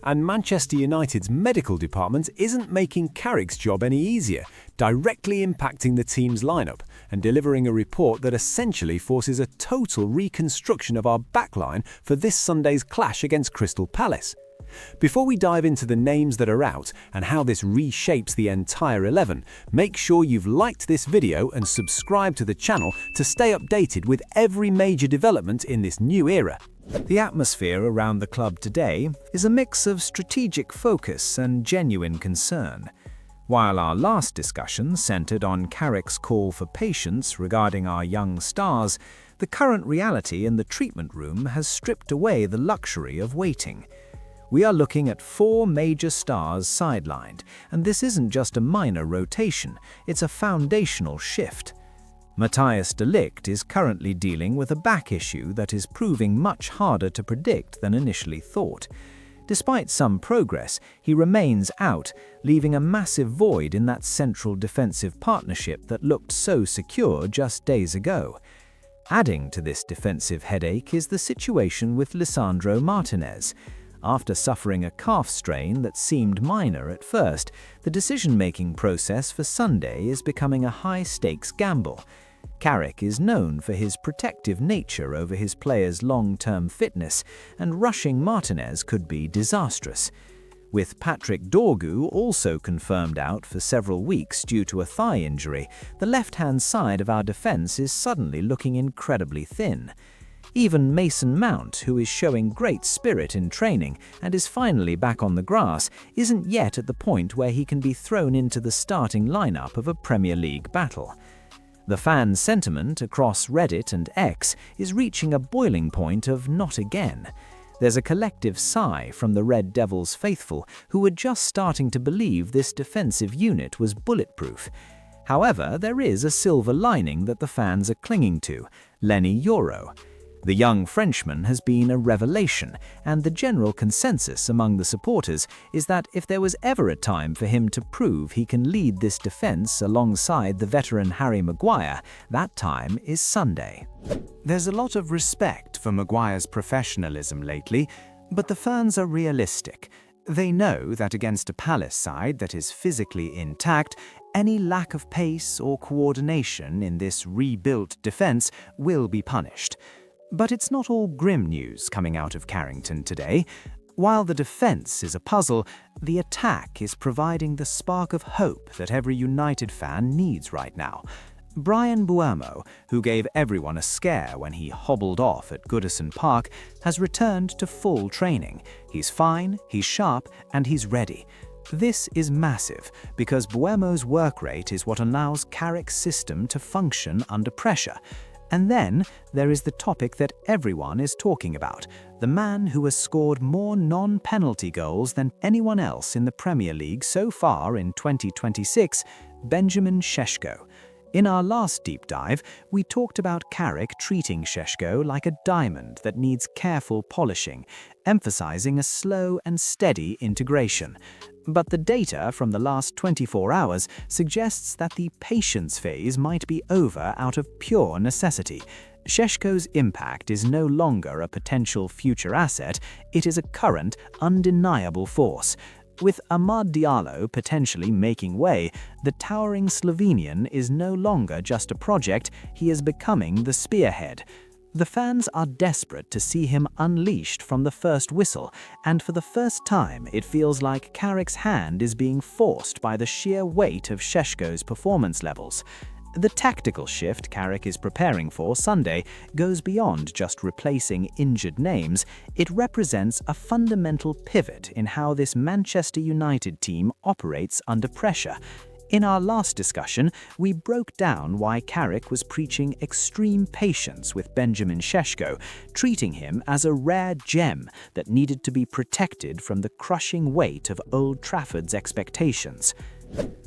And Manchester United's medical department isn't making Carrick's job any easier, directly impacting the team's lineup and delivering a report that essentially forces a total reconstruction of our backline for this Sunday's clash against Crystal Palace. Before we dive into the names that are out and how this reshapes the entire 11, make sure you've liked this video and subscribe to the channel to stay updated with every major development in this new era. The atmosphere around the club today is a mix of strategic focus and genuine concern. While our last discussion centered on Carrick's call for patience regarding our young stars, the current reality in the treatment room has stripped away the luxury of waiting. We are looking at 4 major stars sidelined, and this isn't just a minor rotation, it's a foundational shift. Matthijs de Ligt is currently dealing with a back issue that is proving much harder to predict than initially thought. Despite some progress, he remains out, leaving a massive void in that central defensive partnership that looked so secure just days ago. Adding to this defensive headache is the situation with Lisandro Martínez. After suffering a calf strain that seemed minor at first, the decision-making process for Sunday is becoming a high-stakes gamble. Carrick is known for his protective nature over his players' long-term fitness, and rushing Martínez could be disastrous. With Dorgu also confirmed out for several weeks due to a thigh injury, the left-hand side of our defense is suddenly looking incredibly thin. Even Mason Mount, who is showing great spirit in training and is finally back on the grass, isn't yet at the point where he can be thrown into the starting lineup of a Premier League battle. The fan sentiment across Reddit and X is reaching a boiling point of "not again." There's a collective sigh from the Red Devils faithful who were just starting to believe this defensive unit was bulletproof. However, there is a silver lining that the fans are clinging to: Leny Yoro. The young Frenchman has been a revelation, and the general consensus among the supporters is that if there was ever a time for him to prove he can lead this defense alongside the veteran Harry Maguire, that time is Sunday. There's a lot of respect for Maguire's professionalism lately, but the fans are realistic. They know that against a Palace side that is physically intact, any lack of pace or coordination in this rebuilt defense will be punished. But it's not all grim news coming out of Carrington today. While the defense is a puzzle, the attack is providing the spark of hope that every United fan needs right now. Bryan Mbeumo, who gave everyone a scare when he hobbled off at Goodison Park, has returned to full training. He's fine, he's sharp, and he's ready. This is massive because Mbeumo's work rate is what allows Carrick's system to function under pressure. And then there is the topic that everyone is talking about, the man who has scored more non-penalty goals than anyone else in the Premier League so far in 2026, Benjamin Sesko. In our last deep dive, we talked about Carrick treating Sesko like a diamond that needs careful polishing, emphasizing a slow and steady integration. But the data from the last 24 hours suggests that the patience phase might be over out of pure necessity. Sesko's impact is no longer a potential future asset, it is a current, undeniable force. With Amad Diallo potentially making way, the towering Slovenian is no longer just a project, he is becoming the spearhead. The fans are desperate to see him unleashed from the first whistle, and for the first time it feels like Carrick's hand is being forced by the sheer weight of Sesko's performance levels. The tactical shift Carrick is preparing for Sunday goes beyond just replacing injured names. It represents a fundamental pivot in how this Manchester United team operates under pressure. In our last discussion, we broke down why Carrick was preaching extreme patience with Benjamin Sesko, treating him as a rare gem that needed to be protected from the crushing weight of Old Trafford's expectations.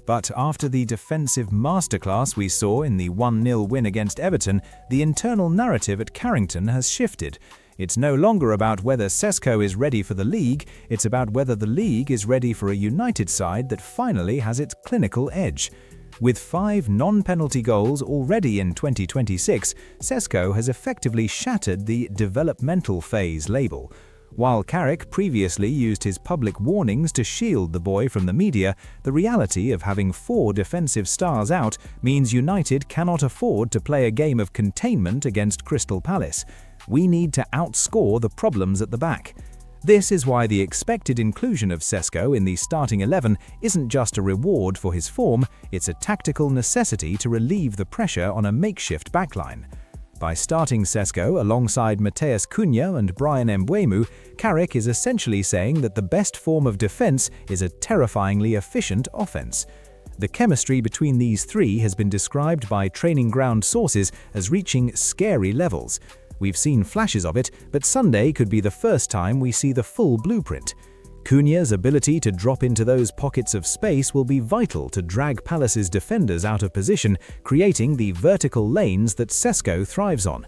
But after the defensive masterclass we saw in the 1-0 win against Everton, the internal narrative at Carrington has shifted. It's no longer about whether Sesko is ready for the league, it's about whether the league is ready for a United side that finally has its clinical edge. With 5 non-penalty goals already in 2026, Sesko has effectively shattered the developmental phase label. While Carrick previously used his public warnings to shield the boy from the media, the reality of having 4 defensive stars out means United cannot afford to play a game of containment against Crystal Palace. We need to outscore the problems at the back. This is why the expected inclusion of Sesko in the starting 11 isn't just a reward for his form, it's a tactical necessity to relieve the pressure on a makeshift backline. By starting Sesko alongside Matheus Cunha and Brian Mbeumo, Carrick is essentially saying that the best form of defense is a terrifyingly efficient offense. The chemistry between these 3 has been described by training ground sources as reaching scary levels. We've seen flashes of it, but Sunday could be the first time we see the full blueprint. Cunha's ability to drop into those pockets of space will be vital to drag Palace's defenders out of position, creating the vertical lanes that Sesko thrives on.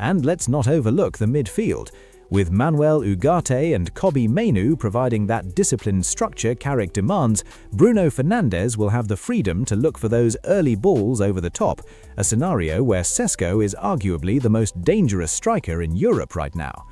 And let's not overlook the midfield. With Manuel Ugarte and Kobbie Mainoo providing that disciplined structure Carrick demands, Bruno Fernandes will have the freedom to look for those early balls over the top, a scenario where Sesko is arguably the most dangerous striker in Europe right now.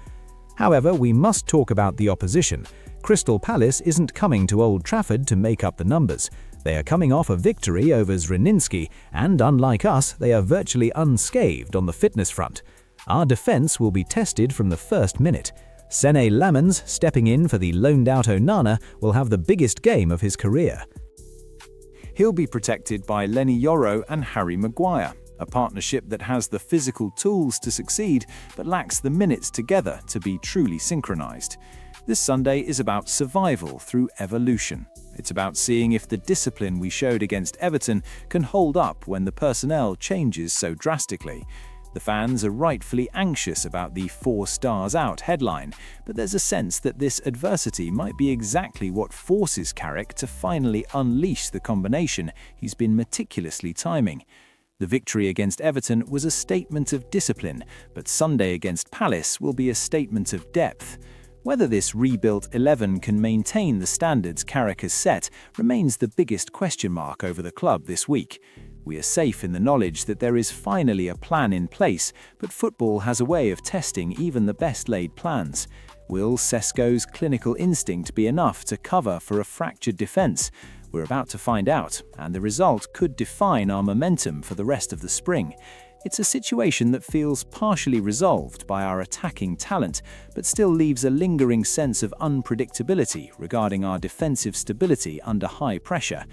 However, we must talk about the opposition. Crystal Palace isn't coming to Old Trafford to make up the numbers. They are coming off a victory over Zrinjski, and unlike us, they are virtually unscathed on the fitness front. Our defense will be tested from the first minute. Sene Lammens, stepping in for the loaned-out Onana, will have the biggest game of his career. He'll be protected by Lenny Yoro and Harry Maguire, a partnership that has the physical tools to succeed but lacks the minutes together to be truly synchronized. This Sunday is about survival through evolution. It's about seeing if the discipline we showed against Everton can hold up when the personnel changes so drastically. The fans are rightfully anxious about the 4 stars out headline, but there's a sense that this adversity might be exactly what forces Carrick to finally unleash the combination he's been meticulously timing. The victory against Everton was a statement of discipline, but Sunday against Palace will be a statement of depth. Whether this rebuilt 11 can maintain the standards Carrick has set remains the biggest question mark over the club this week. We are safe in the knowledge that there is finally a plan in place, but football has a way of testing even the best-laid plans. Will Sesko's clinical instinct be enough to cover for a fractured defense? We're about to find out, and the result could define our momentum for the rest of the spring. It's a situation that feels partially resolved by our attacking talent, but still leaves a lingering sense of unpredictability regarding our defensive stability under high pressure.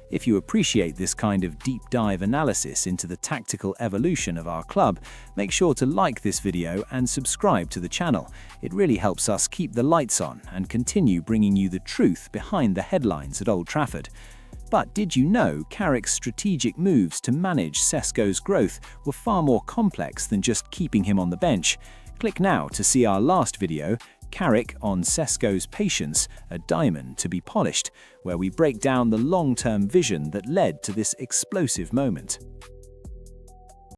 If you appreciate this kind of deep dive analysis into the tactical evolution of our club, make sure to like this video and subscribe to the channel. It really helps us keep the lights on and continue bringing you the truth behind the headlines at Old Trafford. But did you know Carrick's strategic moves to manage Sesko's growth were far more complex than just keeping him on the bench? Click now to see our last video, Carrick on Sesko's Patience, a diamond to be polished, where we break down the long-term vision that led to this explosive moment.